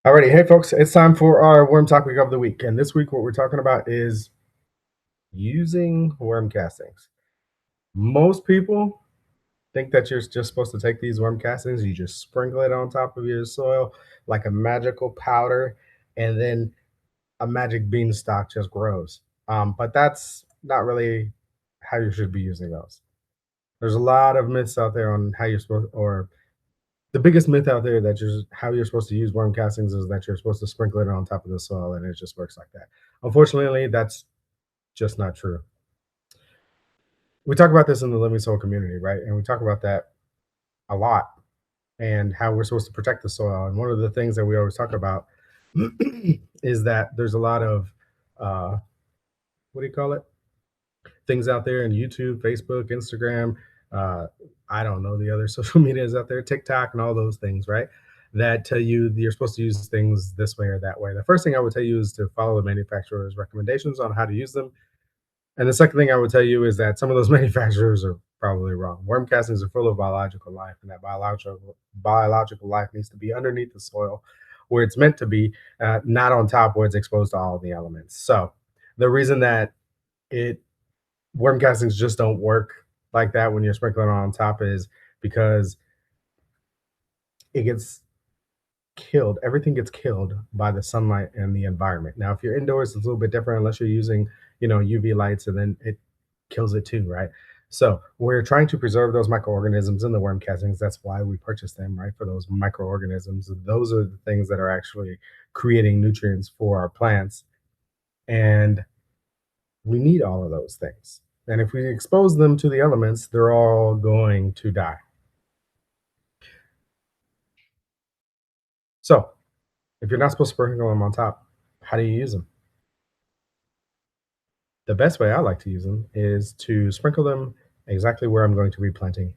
Alrighty, hey folks, it's time for our worm topic of the week. And this week, what we're talking about is using worm castings. Most people think that you're just supposed to take these worm castings, you just sprinkle it on top of your soil like a magical powder, and then a magic beanstalk just grows. But that's not really how you should be using those. There's a lot of myths out there on how you're supposed, or the biggest myth out there that you're how you're supposed to use worm castings is that you're supposed to sprinkle it on top of the soil and it just works like that. Unfortunately, that's just not true. We talk about this in the Living Soil community, right? And we talk about that a lot and how we're supposed to protect the soil. And one of the things that we always talk about is that there's a lot of what do you call it? Things out there in YouTube, Facebook, Instagram, uh, I don't know the other social medias out there, TikTok, and all those things, right? That tell you you're supposed to use things this way or that way. The first thing I would tell you is to follow the manufacturer's recommendations on how to use them. And the second thing I would tell you is that some of those manufacturers are probably wrong. Worm castings are full of biological life, and that biological life needs to be underneath the soil where it's meant to be, not on top where it's exposed to all of the elements. So the reason that it worm castings just don't work like that when you're sprinkling on top is because it gets killed. Everything gets killed by the sunlight and the environment. Now, if you're indoors, it's a little bit different unless you're using, UV lights, and then it kills it too, right? So we're trying to preserve those microorganisms in the worm castings. That's why we purchase them, right? For those microorganisms. Those are the things that are actually creating nutrients for our plants. And we need all of those things. And if we expose them to the elements, they're all going to die. So if you're not supposed to sprinkle them on top, how do you use them? The best way I like to use them is to sprinkle them exactly where I'm going to be planting.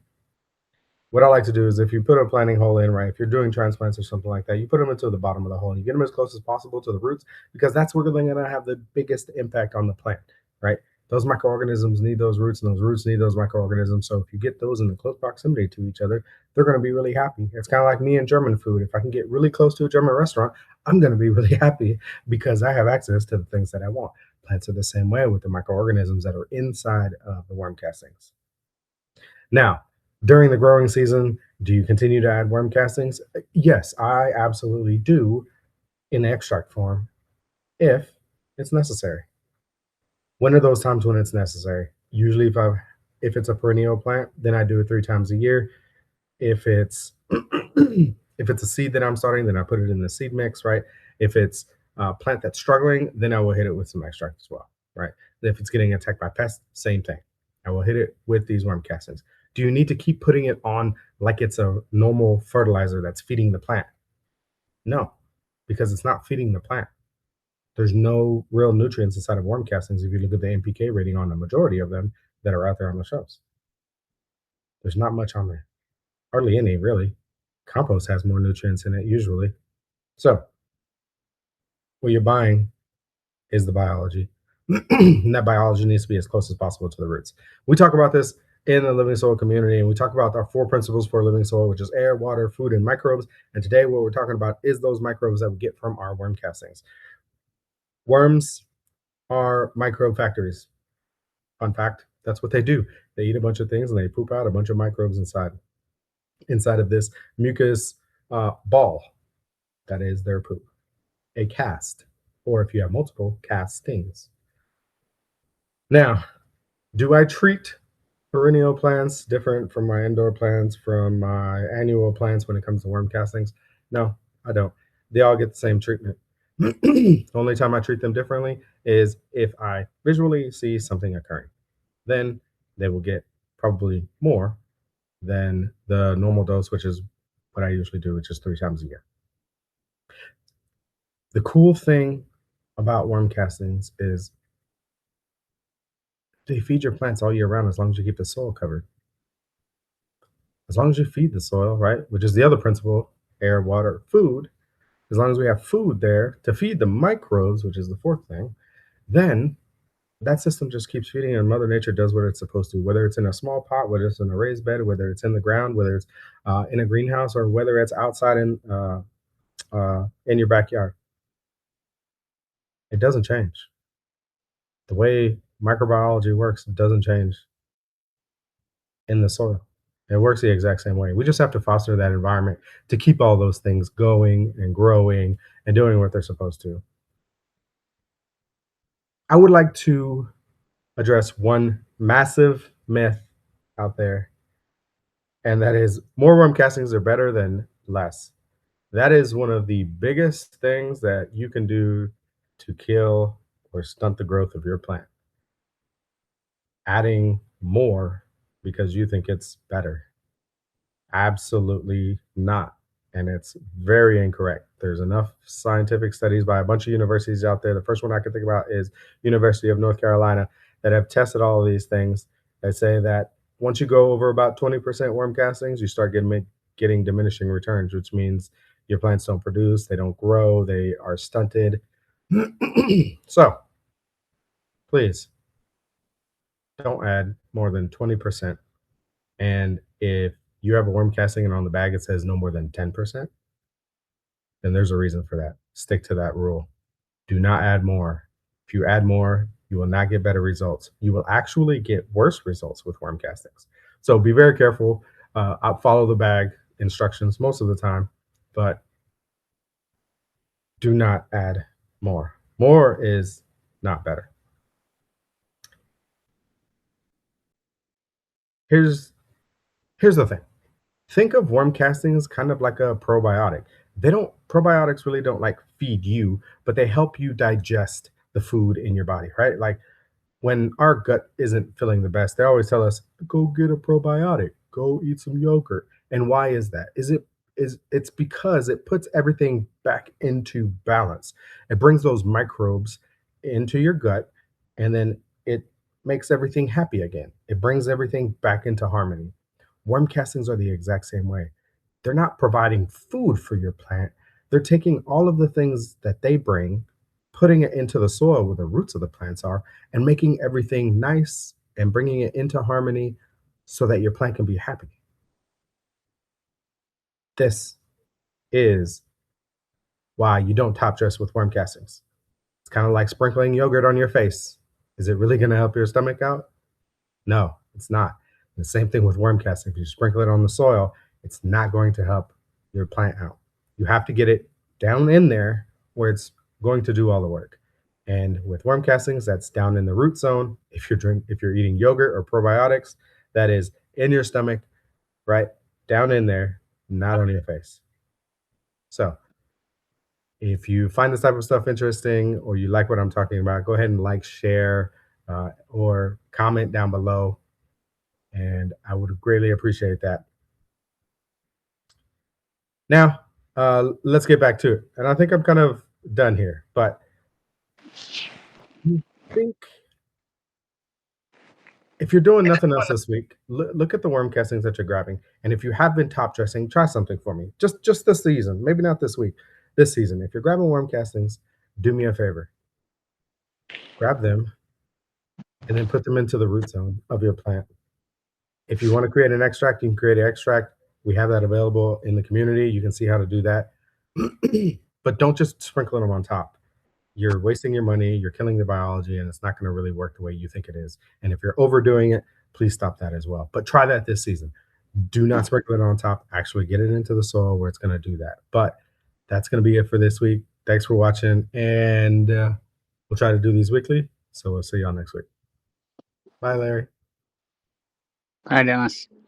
What I like to do is if you put a planting hole in, right, if you're doing transplants or something like that, you put them into the bottom of the hole and you get them as close as possible to the roots because that's where they're going to have the biggest impact on the plant, right? Those microorganisms need those roots and those roots need those microorganisms. So if you get those in the close proximity to each other, they're going to be really happy. It's kind of like me and German food. If I can get really close to a German restaurant, I'm going to be really happy because I have access to the things that I want. Plants are the same way with the microorganisms that are inside of the worm castings. Now, during the growing season, do you continue to add worm castings? Yes, I absolutely do in extract form if it's necessary. When are those times when it's necessary? Usually if it's a perennial plant, then I do it 3 times a year. If it's if it's a seed that I'm starting, then I put it in the seed mix, right? If it's a plant that's struggling, then I will hit it with some extract as well, right? If it's getting attacked by pests, same thing. I will hit it with these worm castings. Do you need to keep putting it on like it's a normal fertilizer that's feeding the plant? No, because it's not feeding the plant. There's no real nutrients inside of worm castings if you look at the NPK rating on the majority of them that are out there on the shelves. There's not much on there. Hardly any, really. Compost has more nutrients in it usually. So, what you're buying is the biology. And that biology needs to be as close as possible to the roots. We talk about this in the Living Soil community, and we talk about our 4 principles for living soil, which is air, water, food, and microbes. And today, what we're talking about is those microbes that we get from our worm castings. Worms are microbe factories. Fun fact, that's what they do. They eat a bunch of things and they poop out a bunch of microbes inside of this mucus ball that is their poop. A cast, or if you have multiple castings. Now, do I treat perennial plants different from my indoor plants, from my annual plants when it comes to worm castings? No, I don't. They all get the same treatment. Only time I treat them differently is if I visually see something occurring. Then they will get probably more than the normal dose, which is what I usually do, which is 3 times a year. The cool thing about worm castings is they feed your plants all year round as long as you keep the soil covered. As long as you feed the soil, right? Which is the other principle, air, water, food. As long as we have food there to feed the microbes, which is the fourth thing, then that system just keeps feeding and Mother Nature does what it's supposed to, whether it's in a small pot, whether it's in a raised bed, whether it's in the ground, whether it's in a greenhouse, or whether it's outside in in your backyard. It doesn't change. The way microbiology works doesn't change in the soil. It works the exact same way. We just have to foster that environment to keep all those things going and growing and doing what they're supposed to. I would like to address one massive myth out there, and that is more worm castings are better than less. That is one of the biggest things that you can do to kill or stunt the growth of your plant. Adding more because you think it's better. Absolutely not. And it's very incorrect. There's enough scientific studies by a bunch of universities out there. The first one I can think about is University of North Carolina that have tested all of these things that say that once you go over about 20% worm castings, you start getting diminishing returns, which means your plants don't produce, they don't grow, they are stunted. So please don't add more than 20%. And if you have a worm casting and on the bag it says no more than 10%, then there's a reason for that. Stick to that rule. Do not add more. If you add more, you will not get better results. You will actually get worse results with worm castings. So be very careful. I'll follow the bag instructions most of the time, but do not add more. More is not better. Here's here's the thing. Think of worm castings kind of like a probiotic. They don't Probiotics really don't like feed you, but they help you digest the food in your body, right? Like when our gut isn't feeling the best, they always tell us, go get a probiotic, go eat some yogurt. And why is that? It's because it puts everything back into balance. It brings those microbes into your gut and then it makes everything happy again. It brings everything back into harmony. Worm castings are the exact same way. They're not providing food for your plant. They're taking all of the things that they bring, putting it into the soil where the roots of the plants are, and making everything nice and bringing it into harmony so that your plant can be happy. This is why you don't top dress with worm castings. It's kind of like sprinkling yogurt on your face. Is it really going to help your stomach out? No, it's not. The same thing with worm casting. If you sprinkle it on the soil, it's not going to help your plant out. You have to get it down in there where it's going to do all the work. And with worm castings, that's down in the root zone. If you're eating yogurt or probiotics, that is in your stomach, right down in there, not on your face. So if you find this type of stuff interesting or you like what I'm talking about, go ahead and like, share, or comment down below, and I would greatly appreciate that. Now, let's get back to it. And I think I'm kind of done here, but I think if you're doing nothing else this week, look at the worm castings that you're grabbing. And if you have been top dressing, try something for me. Just this season, maybe not this week, this season. If you're grabbing worm castings, do me a favor. Grab them and then put them into the root zone of your plant. If you want to create an extract, you can create an extract. We have that available in the community. You can see how to do that. But don't just sprinkle them on top. You're wasting your money, you're killing the biology, and it's not going to really work the way you think it is. And if you're overdoing it, please stop that as well. But try that this season. Do not sprinkle it on top. Actually, get it into the soil where it's going to do that. But that's going to be it for this week. Thanks for watching, and we'll try to do these weekly. So we'll see y'all next week. Bye, Larry. ありがとうございます。